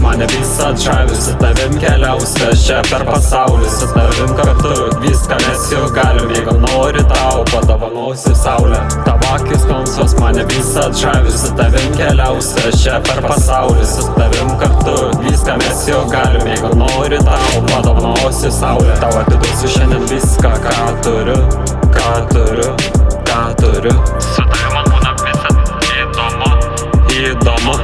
mane visą žavi. Su tavim keliausiu aš čia per pasaulį, su tavim kartu viską mes jau galim. Jeigu nori tau padovanosiu saulę. Tavo akis melsvos mane visą žavi. Su tavim keliausiu aš čia per pasaulį, su tavim kartu viską mes jau galim. Jeigu nori tau padovanosiu saulę. Tau atiduosiu šiandien viską, ką turiu, ką turiu, ką turiu. Su tavim man būna visad įdomu, įdomu,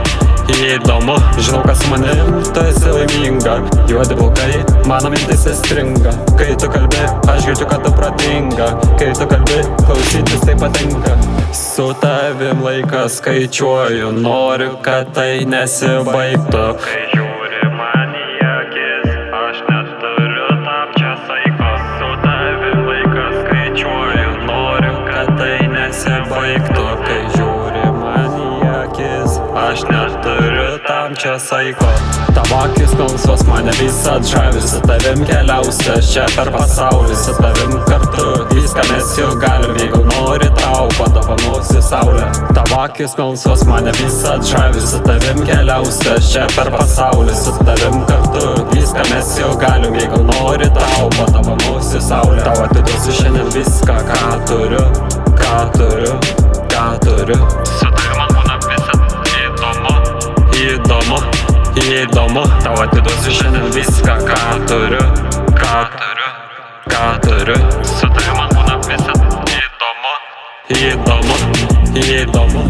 įdomu. Žinau, kas su manim, tu esi laiminga. Juodi plaukai, mano mintise stringa. Kai tu kalbi, aš girdžiu, kad tu protinga. Kai tu kalbi, klausytis tai patinka. Su tavim laiką skaičiuoju, noriu, kad tai nesibaigtų. Kai žiūri man į akis, aš neturiu tam čia saiko. Su tavim laiką skaičiuoju, noriu, kad tai nesibaigtų. Kai žiūri man į akis, aš neturiu tam čia saiko. Tavo akis melsvos mane visad žavi. Su tavim keliausiu aš čia per pasaulį, su tavim kartu viską mes jau galim. Jeigu nori tau padovanosiu saulę. Tavo akis melsvos mane visad žavi. Su tavim keliausiu aš čia per pasaulį, su tavim kartu viską mes jau galim. Jeigu nori tau padovanosiu saulę. Tau atiduosiu šiandien viską, ką turiu, ką turiu, ką turiu. Su tavim man būna visad įdomu, įdomu, įdomu. Tau atiduosiu šiandien viską, ką turiu, ką turiu, ką turiu. Su tavim man būna visad įdomu, įdomu, įdomu.